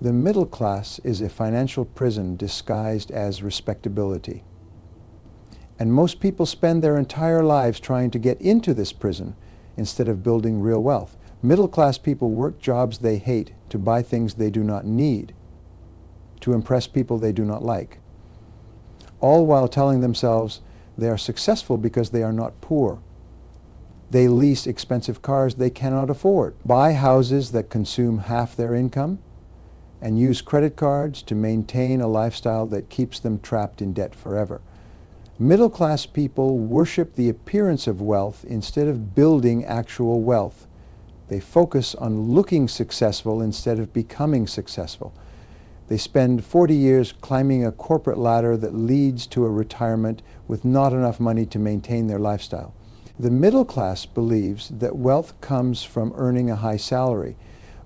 The middle class is a financial prison disguised as respectability. And most people spend their entire lives trying to get into this prison instead of building real wealth. Middle class people work jobs they hate to buy things they do not need, to impress people they do not like, all while telling themselves they are successful because they are not poor. They lease expensive cars they cannot afford, buy houses that consume half their income, and use credit cards to maintain a lifestyle that keeps them trapped in debt forever. Middle-class people worship the appearance of wealth instead of building actual wealth. They focus on looking successful instead of becoming successful. They spend 40 years climbing a corporate ladder that leads to a retirement with not enough money to maintain their lifestyle. The middle class believes that wealth comes from earning a high salary,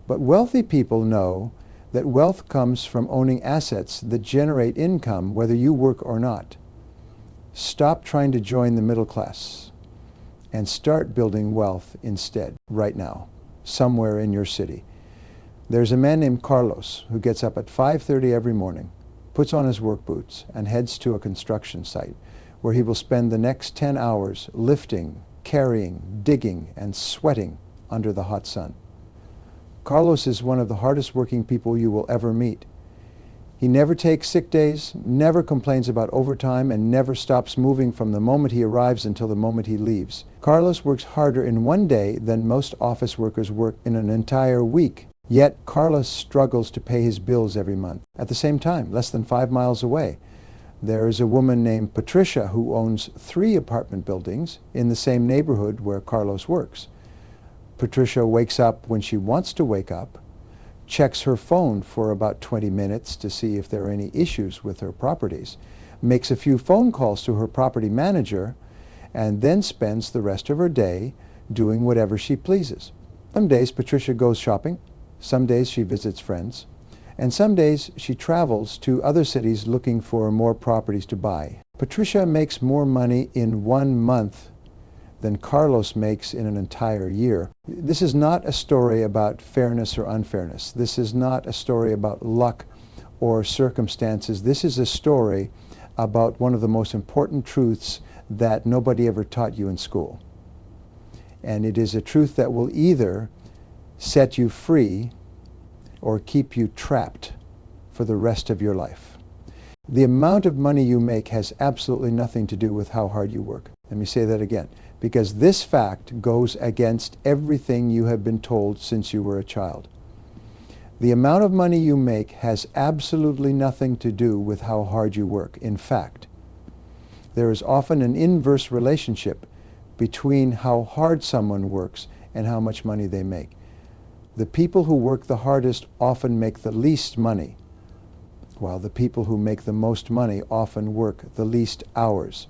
but wealthy people know that wealth comes from owning assets that generate income whether you work or not. Stop trying to join the middle class and start building wealth instead, right now, somewhere in your city. There's a man named Carlos who gets up at 5:30 every morning, puts on his work boots, and heads to a construction site where he will spend the next 10 hours lifting, carrying, digging, and sweating under the hot sun. Carlos is one of the hardest working people you will ever meet. He never takes sick days, never complains about overtime, and never stops moving from the moment he arrives until the moment he leaves. Carlos works harder in one day than most office workers work in an entire week. Yet Carlos struggles to pay his bills every month. At the same time, less than 5 miles away, there is a woman named Patricia who owns 3 apartment buildings in the same neighborhood where Carlos works. Patricia wakes up when she wants to wake up, checks her phone for about 20 minutes to see if there are any issues with her properties, makes a few phone calls to her property manager, and then spends the rest of her day doing whatever she pleases. Some days Patricia goes shopping, some days she visits friends, and some days she travels to other cities looking for more properties to buy. Patricia makes more money in 1 month than Carlos makes in an entire year. This is not a story about fairness or unfairness. This is not a story about luck or circumstances. This is a story about one of the most important truths that nobody ever taught you in school. And it is a truth that will either set you free or keep you trapped for the rest of your life. The amount of money you make has absolutely nothing to do with how hard you work. Let me say that again, because this fact goes against everything you have been told since you were a child. The amount of money you make has absolutely nothing to do with how hard you work. In fact, there is often an inverse relationship between how hard someone works and how much money they make. The people who work the hardest often make the least money, while the people who make the most money often work the least hours.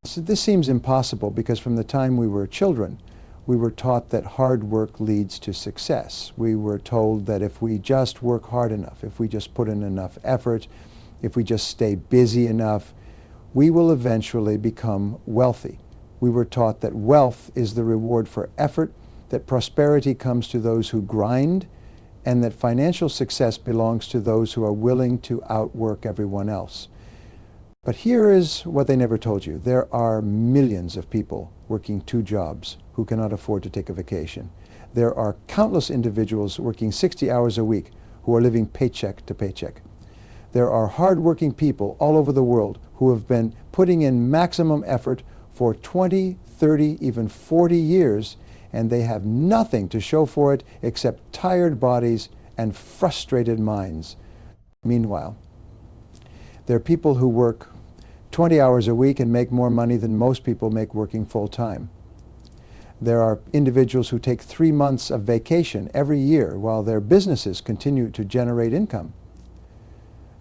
So this seems impossible because from the time we were children, we were taught that hard work leads to success. We were told that if we just work hard enough, if we just put in enough effort, if we just stay busy enough, we will eventually become wealthy. We were taught that wealth is the reward for effort, that prosperity comes to those who grind, and that financial success belongs to those who are willing to outwork everyone else. But here is what they never told you. There are millions of people working 2 jobs who cannot afford to take a vacation. There are countless individuals working 60 hours a week who are living paycheck to paycheck. There are hard-working people all over the world who have been putting in maximum effort for 20, 30, even 40 years, and they have nothing to show for it except tired bodies and frustrated minds. Meanwhile, there are people who work 20 hours a week and make more money than most people make working full-time. There are individuals who take 3 months of vacation every year while their businesses continue to generate income.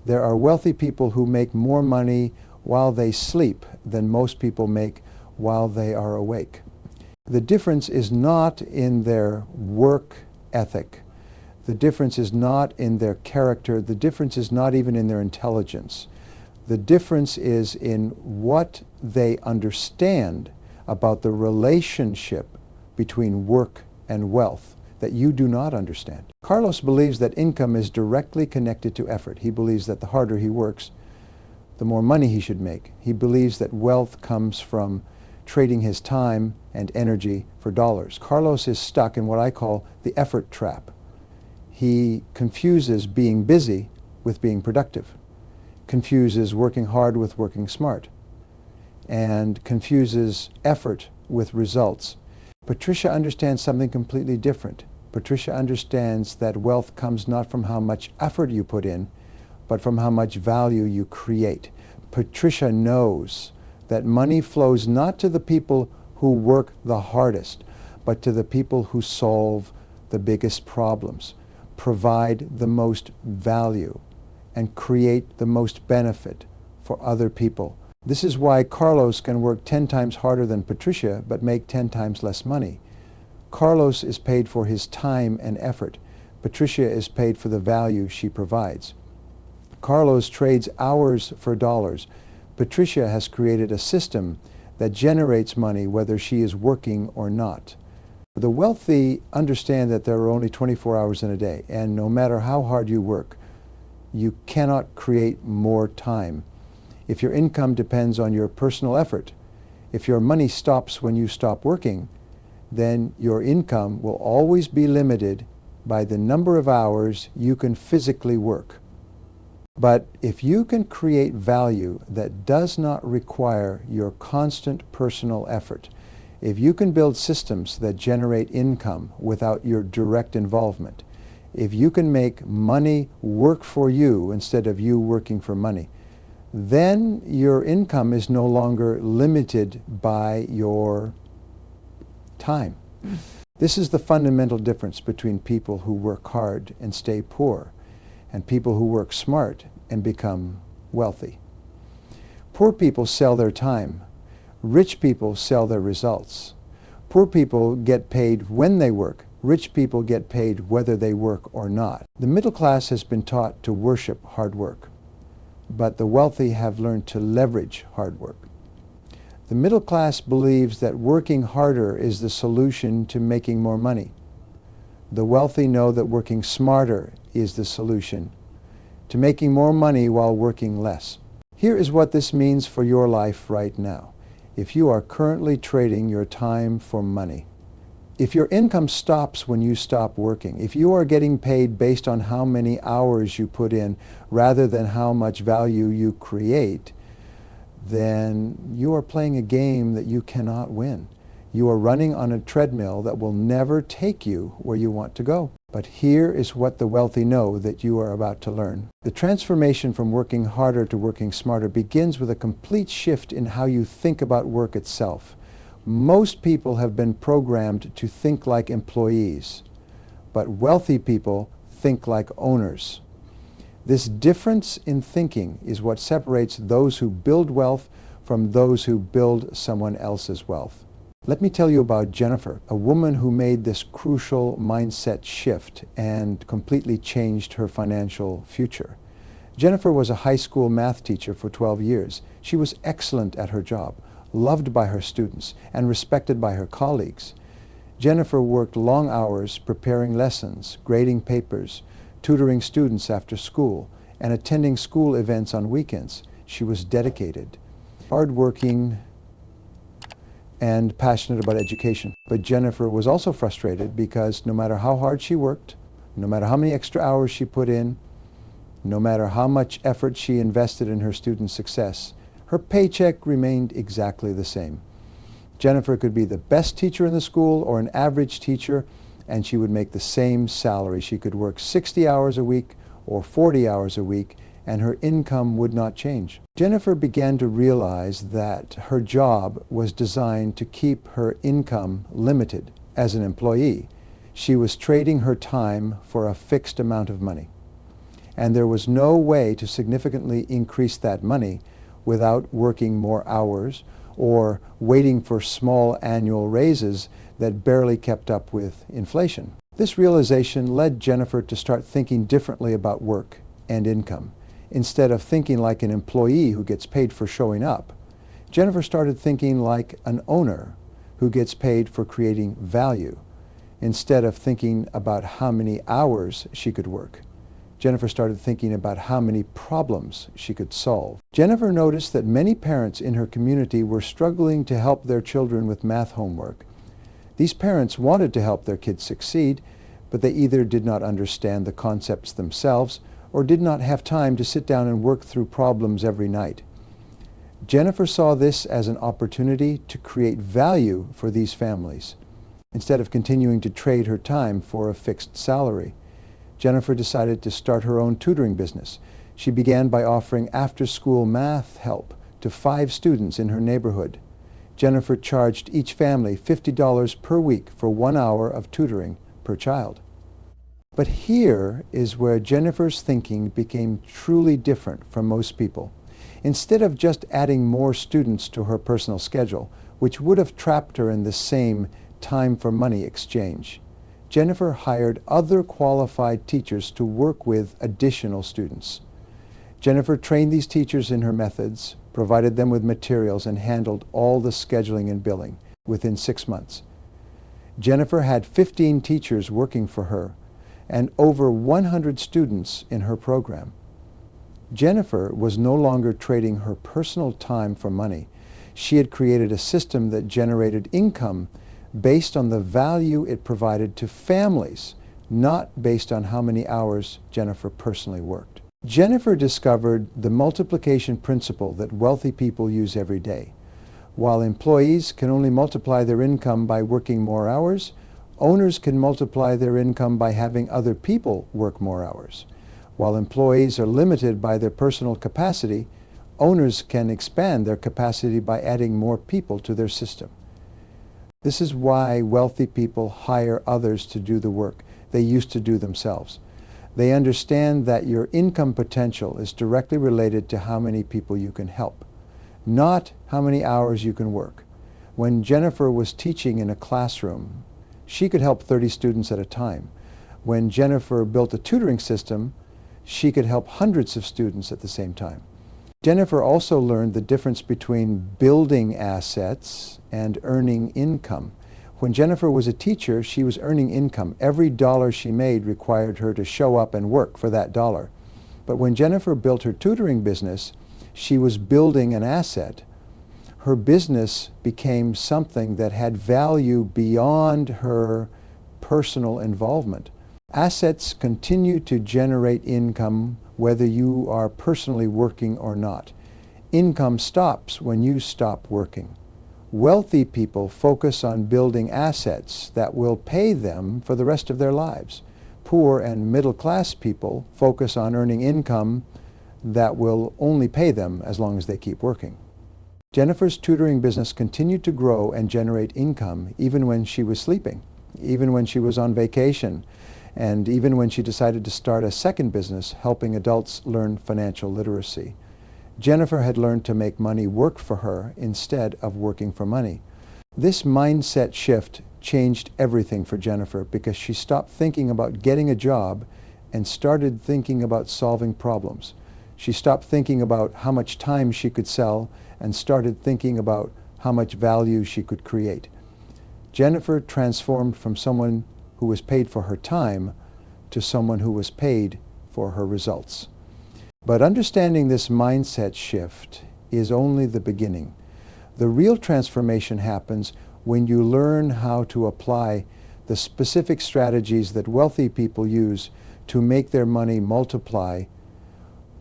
There are wealthy people who make more money while they sleep than most people make while they are awake. The difference is not in their work ethic. The difference is not in their character. The difference is not even in their intelligence. The difference is in what they understand about the relationship between work and wealth. that you do not understand. Carlos believes that income is directly connected to effort. He believes that the harder he works, the more money he should make. He believes that wealth comes from trading his time and energy for dollars. Carlos is stuck in what I call the effort trap. He confuses being busy with being productive, confuses working hard with working smart, and confuses effort with results. Patricia understands something completely different. Patricia understands that wealth comes not from how much effort you put in, but from how much value you create. Patricia knows that money flows not to the people who work the hardest, but to the people who solve the biggest problems, provide the most value, and create the most benefit for other people. This is why Carlos can work 10 times harder than Patricia, but make 10 times less money. Carlos is paid for his time and effort. Patricia is paid for the value she provides. Carlos trades hours for dollars. Patricia has created a system that generates money whether she is working or not. The wealthy understand that there are only 24 hours in a day, and no matter how hard you work, you cannot create more time. If your income depends on your personal effort, if your money stops when you stop working, then your income will always be limited by the number of hours you can physically work. But if you can create value that does not require your constant personal effort, if you can build systems that generate income without your direct involvement, if you can make money work for you instead of you working for money, then your income is no longer limited by your time. This is the fundamental difference between people who work hard and stay poor and people who work smart and become wealthy. Poor people sell their time. Rich people sell their results. Poor people get paid when they work. Rich people get paid whether they work or not. The middle class has been taught to worship hard work, but the wealthy have learned to leverage hard work. The middle class believes that working harder is the solution to making more money. The wealthy know that working smarter is the solution to making more money while working less. Here is what this means for your life right now. If you are currently trading your time for money, if your income stops when you stop working, if you are getting paid based on how many hours you put in rather than how much value you create, then you are playing a game that you cannot win. You are running on a treadmill that will never take you where you want to go. But here is what the wealthy know that you are about to learn. The transformation from working harder to working smarter begins with a complete shift in how you think about work itself. Most people have been programmed to think like employees, but wealthy people think like owners. This difference in thinking is what separates those who build wealth from those who build someone else's wealth. Let me tell you about Jennifer, a woman who made this crucial mindset shift and completely changed her financial future. Jennifer was a high school math teacher for 12 years. She was excellent at her job, loved by her students, and respected by her colleagues. Jennifer worked long hours preparing lessons, grading papers, tutoring students after school, and attending school events on weekends. She was dedicated, hardworking, and passionate about education. But Jennifer was also frustrated because no matter how hard she worked, no matter how many extra hours she put in, no matter how much effort she invested in her students' success, her paycheck remained exactly the same. Jennifer could be the best teacher in the school or an average teacher, and she would make the same salary. She could work 60 hours a week or 40 hours a week, and her income would not change. Jennifer began to realize that her job was designed to keep her income limited. As an employee, she was trading her time for a fixed amount of money. And there was no way to significantly increase that money without working more hours or waiting for small annual raises that barely kept up with inflation. This realization led Jennifer to start thinking differently about work and income. Instead of thinking like an employee who gets paid for showing up, Jennifer started thinking like an owner who gets paid for creating value. Instead of thinking about how many hours she could work, Jennifer started thinking about how many problems she could solve. Jennifer noticed that many parents in her community were struggling to help their children with math homework. These parents wanted to help their kids succeed, but they either did not understand the concepts themselves or did not have time to sit down and work through problems every night. Jennifer saw this as an opportunity to create value for these families. Instead of continuing to trade her time for a fixed salary, Jennifer decided to start her own tutoring business. She began by offering after-school math help to 5 students in her neighborhood. Jennifer charged each family $50 per week for 1 hour of tutoring per child. But here is where Jennifer's thinking became truly different from most people. Instead of just adding more students to her personal schedule, which would have trapped her in the same time for money exchange, Jennifer hired other qualified teachers to work with additional students. Jennifer trained these teachers in her methods, provided them with materials, and handled all the scheduling and billing within 6 months. Jennifer had 15 teachers working for her and over 100 students in her program. Jennifer was no longer trading her personal time for money. She had created a system that generated income based on the value it provided to families, not based on how many hours Jennifer personally worked. Jennifer discovered the multiplication principle that wealthy people use every day. While employees can only multiply their income by working more hours, owners can multiply their income by having other people work more hours. While employees are limited by their personal capacity, owners can expand their capacity by adding more people to their system. This is why wealthy people hire others to do the work they used to do themselves. They understand that your income potential is directly related to how many people you can help, not how many hours you can work. When Jennifer was teaching in a classroom, she could help 30 students at a time. When Jennifer built a tutoring system, she could help hundreds of students at the same time. Jennifer also learned the difference between building assets and earning income. When Jennifer was a teacher, she was earning income. Every dollar she made required her to show up and work for that dollar. But when Jennifer built her tutoring business, she was building an asset. Her business became something that had value beyond her personal involvement. Assets continue to generate income whether you are personally working or not. Income stops when you stop working. Wealthy people focus on building assets that will pay them for the rest of their lives. Poor and middle-class people focus on earning income that will only pay them as long as they keep working. Jennifer's tutoring business continued to grow and generate income even when she was sleeping, even when she was on vacation, and even when she decided to start a second business helping adults learn financial literacy. Jennifer had learned to make money work for her instead of working for money. This mindset shift changed everything for Jennifer because she stopped thinking about getting a job and started thinking about solving problems. She stopped thinking about how much time she could sell and started thinking about how much value she could create. Jennifer transformed from someone who was paid for her time to someone who was paid for her results. But understanding this mindset shift is only the beginning. The real transformation happens when you learn how to apply the specific strategies that wealthy people use to make their money multiply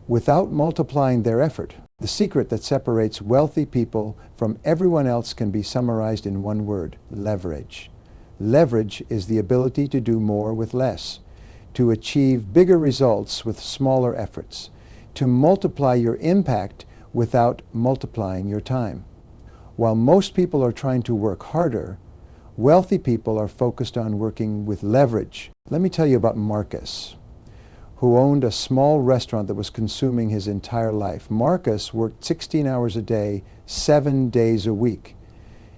without multiplying their effort. The secret that separates wealthy people from everyone else can be summarized in one word: leverage. Leverage is the ability to do more with less, to achieve bigger results with smaller efforts, to multiply your impact without multiplying your time. While most people are trying to work harder, wealthy people are focused on working with leverage. Let me tell you about Marcus, who owned a small restaurant that was consuming his entire life. Marcus worked 16 hours a day, 7 days a week.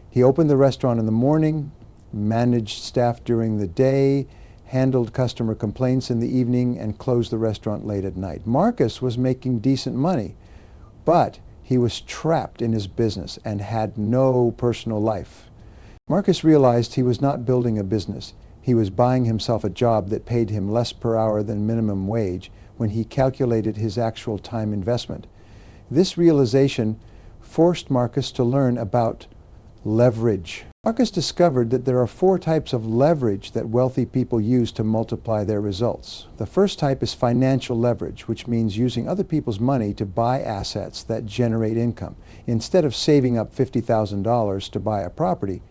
He opened the restaurant in the morning, managed staff during the day, handled customer complaints in the evening, and closed the restaurant late at night. Marcus was making decent money, but he was trapped in his business and had no personal life. Marcus realized he was not building a business. He was buying himself a job that paid him less per hour than minimum wage when he calculated his actual time investment. This realization forced Marcus to learn about leverage. Marcus discovered that there are 4 types of leverage that wealthy people use to multiply their results. The first type is financial leverage, which means using other people's money to buy assets that generate income. Instead of saving up $50,000 to buy a property,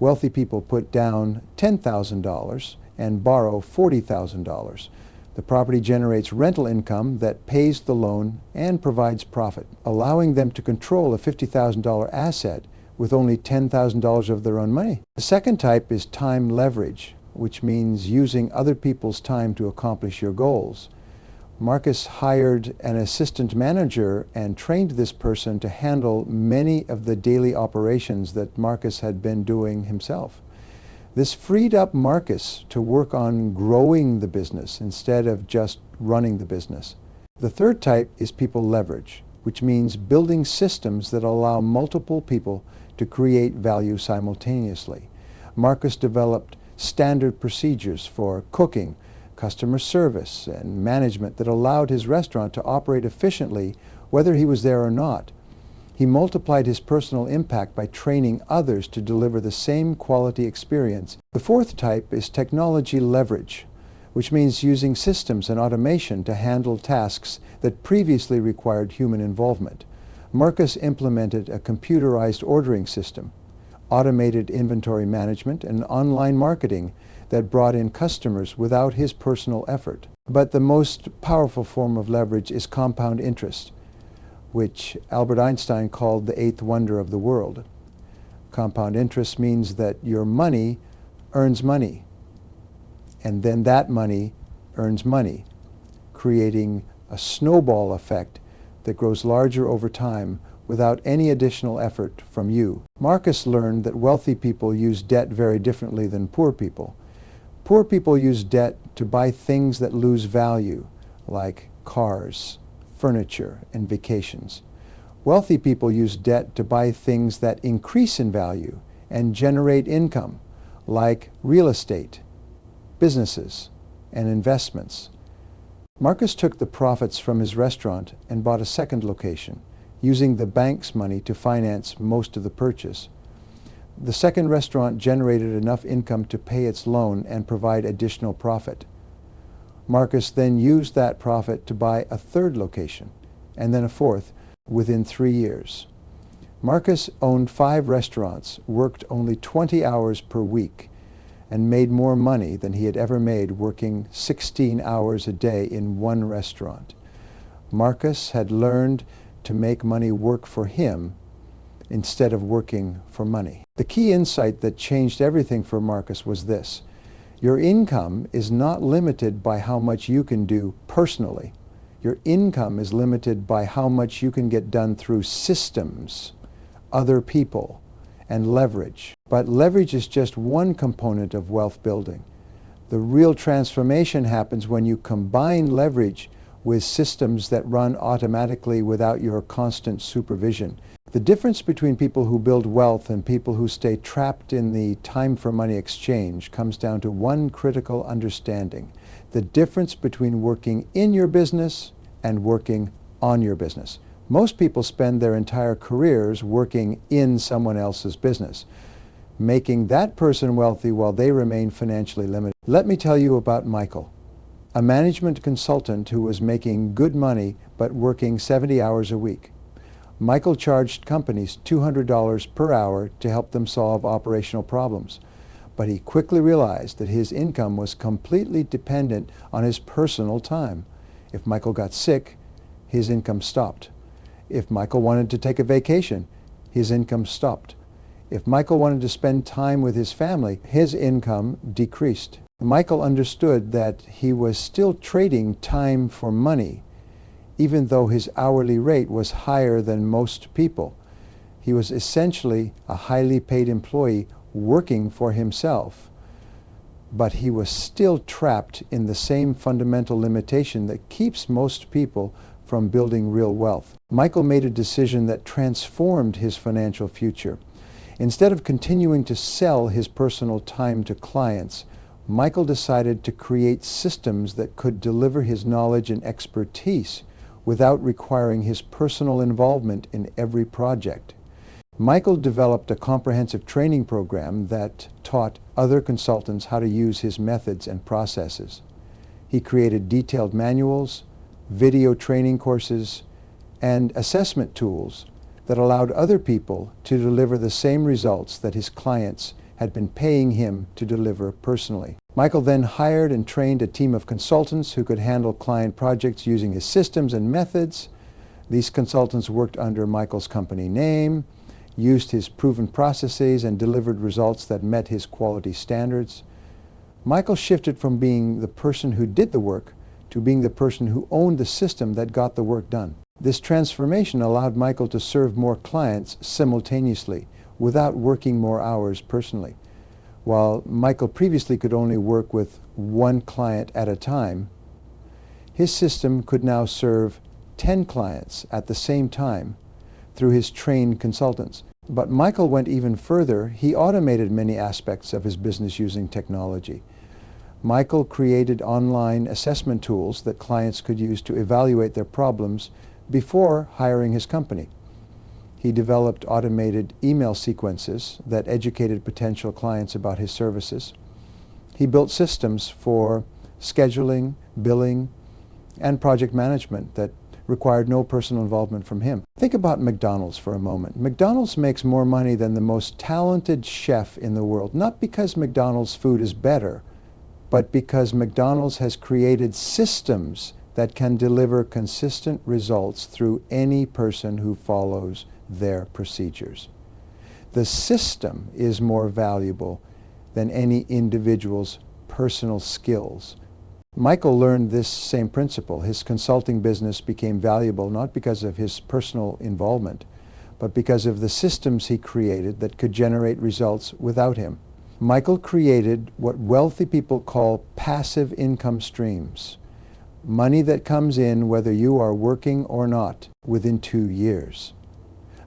wealthy people put down $10,000 and borrow $40,000. The property generates rental income that pays the loan and provides profit, allowing them to control a $50,000 asset with only $10,000 of their own money. The second type is time leverage, which means using other people's time to accomplish your goals. Marcus hired an assistant manager and trained this person to handle many of the daily operations that Marcus had been doing himself. This freed up Marcus to work on growing the business instead of just running the business. The third type is people leverage, which means building systems that allow multiple people to create value simultaneously. Marcus developed standard procedures for cooking, customer service, and management that allowed his restaurant to operate efficiently whether he was there or not. He multiplied his personal impact by training others to deliver the same quality experience. The fourth type is technology leverage, which means using systems and automation to handle tasks that previously required human involvement. Marcus implemented a computerized ordering system, automated inventory management, and online marketing that brought in customers without his personal effort. But the most powerful form of leverage is compound interest, which Albert Einstein called the eighth wonder of the world. Compound interest means that your money earns money, and then that money earns money, creating a snowball effect that grows larger over time without any additional effort from you. Marcus learned that wealthy people use debt very differently than poor people. Poor people use debt to buy things that lose value, like cars, furniture, and vacations. Wealthy people use debt to buy things that increase in value and generate income, like real estate, businesses, and investments. Marcus took the profits from his restaurant and bought a second location, using the bank's money to finance most of the purchase. The second restaurant generated enough income to pay its loan and provide additional profit. Marcus then used that profit to buy a third location, and then a fourth, within 3 years. Marcus owned 5 restaurants, worked only 20 hours per week, and made more money than he had ever made working 16 hours a day in one restaurant. Marcus had learned to make money work for him instead of working for money. The key insight that changed everything for Marcus was this: your income is not limited by how much you can do personally. Your income is limited by how much you can get done through systems, other people, and leverage. But leverage is just one component of wealth building. The real transformation happens when you combine leverage with systems that run automatically without your constant supervision. The difference between people who build wealth and people who stay trapped in the time for money exchange comes down to one critical understanding: the difference between working in your business and working on your business. Most people spend their entire careers working in someone else's business, making that person wealthy while they remain financially limited. Let me tell you about Michael, a management consultant who was making good money but working 70 hours a week. Michael charged companies $200 per hour to help them solve operational problems, but he quickly realized that his income was completely dependent on his personal time. If Michael got sick, his income stopped. If Michael wanted to take a vacation, his income stopped. If Michael wanted to spend time with his family, his income decreased. Michael understood that he was still trading time for money, even though his hourly rate was higher than most people. He was essentially a highly paid employee working for himself, but he was still trapped in the same fundamental limitation that keeps most people from building real wealth. Michael made a decision that transformed his financial future. Instead of continuing to sell his personal time to clients, Michael decided to create systems that could deliver his knowledge and expertise without requiring his personal involvement in every project. Michael developed a comprehensive training program that taught other consultants how to use his methods and processes. He created detailed manuals, video training courses, and assessment tools that allowed other people to deliver the same results that his clients had been paying him to deliver personally. Michael then hired and trained a team of consultants who could handle client projects using his systems and methods. These consultants worked under Michael's company name, used his proven processes, and delivered results that met his quality standards. Michael shifted from being the person who did the work to being the person who owned the system that got the work done. This transformation allowed Michael to serve more clients simultaneously without working more hours personally. While Michael previously could only work with one client at a time, his system could now serve 10 clients at the same time through his trained consultants. But Michael went even further. He automated many aspects of his business using technology. Michael created online assessment tools that clients could use to evaluate their problems before hiring his company. He developed automated email sequences that educated potential clients about his services. He built systems for scheduling, billing, and project management that required no personal involvement from him. Think about McDonald's for a moment. McDonald's makes more money than the most talented chef in the world, not because McDonald's food is better, but because McDonald's has created systems that can deliver consistent results through any person who follows their procedures. The system is more valuable than any individual's personal skills. Michael learned this same principle. His consulting business became valuable not because of his personal involvement, but because of the systems he created that could generate results without him. Michael created what wealthy people call passive income streams. Money that comes in whether you are working or not within 2 years.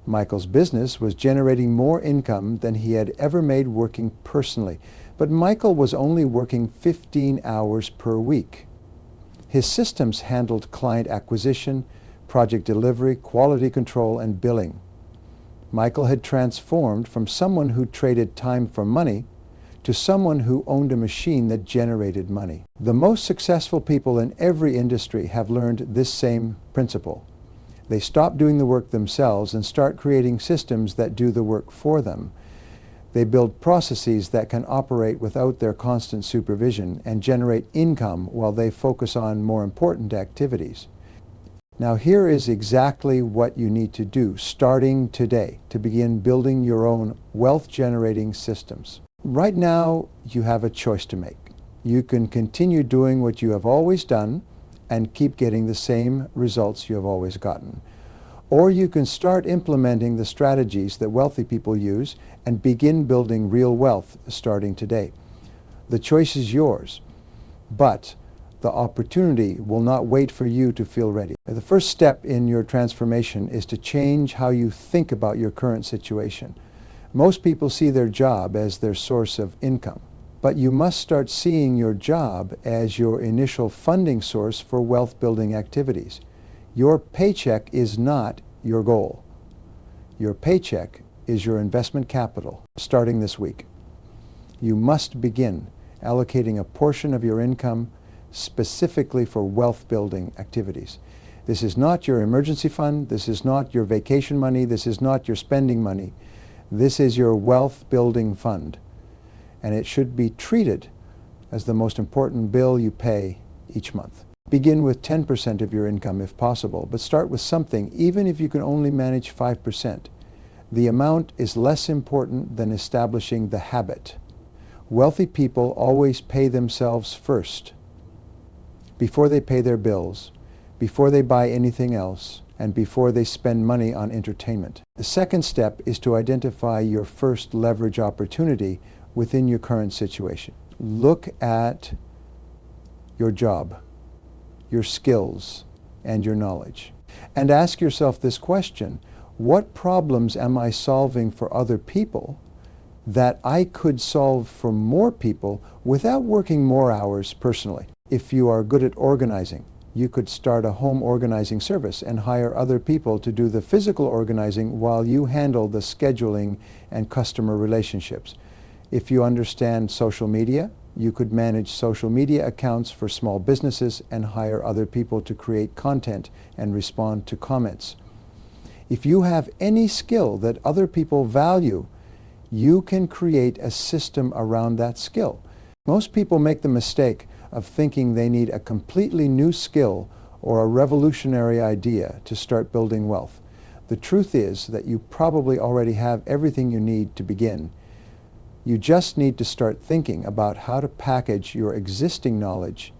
Michael's business was generating more income than he had ever made working personally, but Michael was only working 15 hours per week. His systems handled client acquisition, project delivery, quality control, and billing. Michael had transformed from someone who traded time for money to someone who owned a machine that generated money. The most successful people in every industry have learned this same principle. They stop doing the work themselves and start creating systems that do the work for them. They build processes that can operate without their constant supervision and generate income while they focus on more important activities. Now here is exactly what you need to do starting today to begin building your own wealth-generating systems. Right now, you have a choice to make. You can continue doing what you have always done and keep getting the same results you have always gotten. Or you can start implementing the strategies that wealthy people use and begin building real wealth starting today. The choice is yours, but the opportunity will not wait for you to feel ready. The first step in your transformation is to change how you think about your current situation. Most people see their job as their source of income, but you must start seeing your job as your initial funding source for wealth-building activities. Your paycheck is not your goal. Your paycheck is your investment capital starting this week. You must begin allocating a portion of your income specifically for wealth-building activities. This is not your emergency fund. This is not your vacation money. This is not your spending money. This is your wealth-building fund, and it should be treated as the most important bill you pay each month. Begin with 10% of your income if possible, but start with something, even if you can only manage 5%. The amount is less important than establishing the habit. Wealthy people always pay themselves first, before they pay their bills, before they buy anything else, and before they spend money on entertainment. The second step is to identify your first leverage opportunity within your current situation. Look at your job, your skills, and your knowledge. And ask yourself this question: what problems am I solving for other people that I could solve for more people without working more hours personally. If you are good at organizing, you could start a home organizing service and hire other people to do the physical organizing while you handle the scheduling and customer relationships. If you understand social media, you could manage social media accounts for small businesses and hire other people to create content and respond to comments. If you have any skill that other people value, you can create a system around that skill. Most people make the mistake of thinking they need a completely new skill or a revolutionary idea to start building wealth. The truth is that you probably already have everything you need to begin. You just need to start thinking about how to package your existing knowledge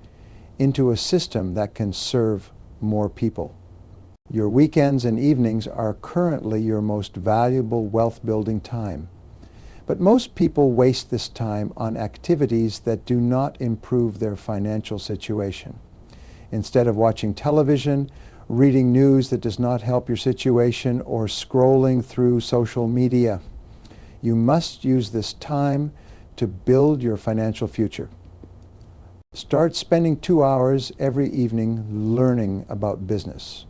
into a system that can serve more people. Your weekends and evenings are currently your most valuable wealth-building time. But most people waste this time on activities that do not improve their financial situation. Instead of watching television, reading news that does not help your situation, or scrolling through social media, you must use this time to build your financial future. Start spending 2 hours every evening learning about business,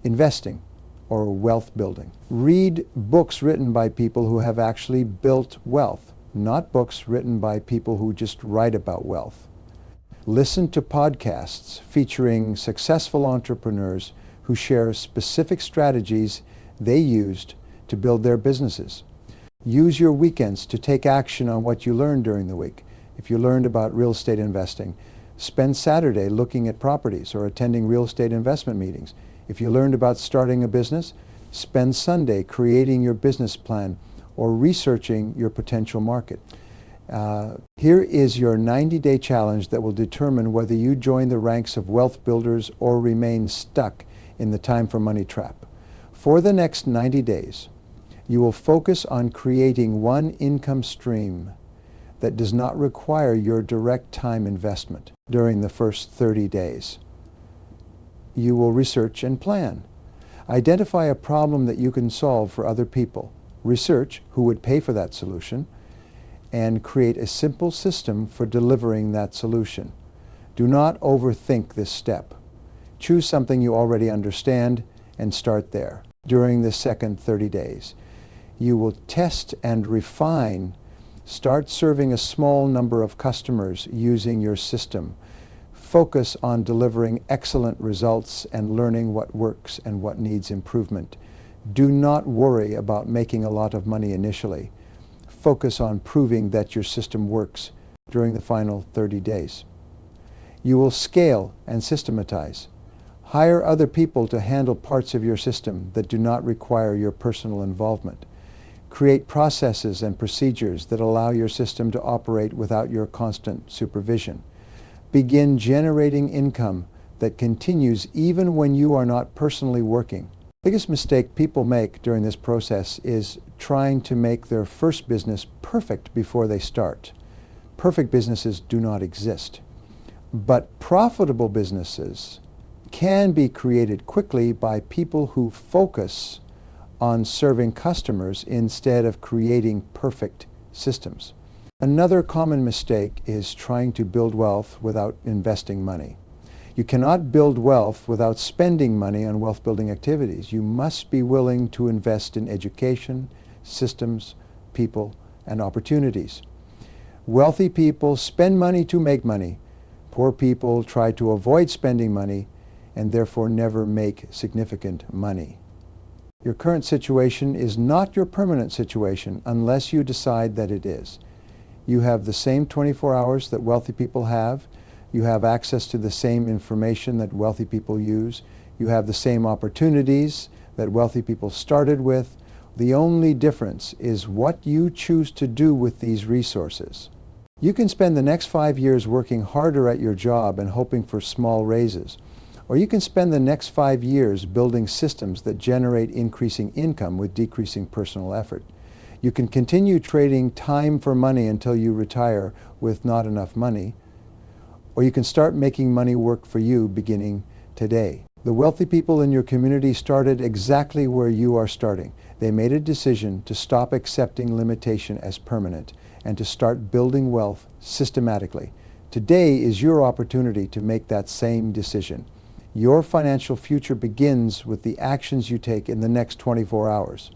investing, or wealth building. Read books written by people who have actually built wealth, not books written by people who just write about wealth. Listen to podcasts featuring successful entrepreneurs who share specific strategies they used to build their businesses. Use your weekends to take action on what you learned during the week. If you learned about real estate investing, spend Saturday looking at properties or attending real estate investment meetings. If you learned about starting a business, spend Sunday creating your business plan or researching your potential market. Here is your 90-day challenge that will determine whether you join the ranks of wealth builders or remain stuck in the time for money trap. For the next 90 days, you will focus on creating one income stream that does not require your direct time investment during the first 30 days. You will research and plan. Identify a problem that you can solve for other people. Research who would pay for that solution, and create a simple system for delivering that solution. Do not overthink this step. Choose something you already understand and start there. During the second 30 days, you will test and refine. Start serving a small number of customers using your system. Focus on delivering excellent results and learning what works and what needs improvement. Do not worry about making a lot of money initially. Focus on proving that your system works during the final 30 days. You will scale and systematize. Hire other people to handle parts of your system that do not require your personal involvement. Create processes and procedures that allow your system to operate without your constant supervision. Begin generating income that continues even when you are not personally working. The biggest mistake people make during this process is trying to make their first business perfect before they start. Perfect businesses do not exist. But profitable businesses can be created quickly by people who focus on serving customers instead of creating perfect systems. Another common mistake is trying to build wealth without investing money. You cannot build wealth without spending money on wealth-building activities. You must be willing to invest in education, systems, people, and opportunities. Wealthy people spend money to make money. Poor people try to avoid spending money and therefore never make significant money. Your current situation is not your permanent situation unless you decide that it is. You have the same 24 hours that wealthy people have. You have access to the same information that wealthy people use. You have the same opportunities that wealthy people started with. The only difference is what you choose to do with these resources. You can spend the next 5 years working harder at your job and hoping for small raises. Or you can spend the next 5 years building systems that generate increasing income with decreasing personal effort. You can continue trading time for money until you retire with not enough money, or you can start making money work for you beginning today. The wealthy people in your community started exactly where you are starting. They made a decision to stop accepting limitation as permanent and to start building wealth systematically. Today is your opportunity to make that same decision. Your financial future begins with the actions you take in the next 24 hours.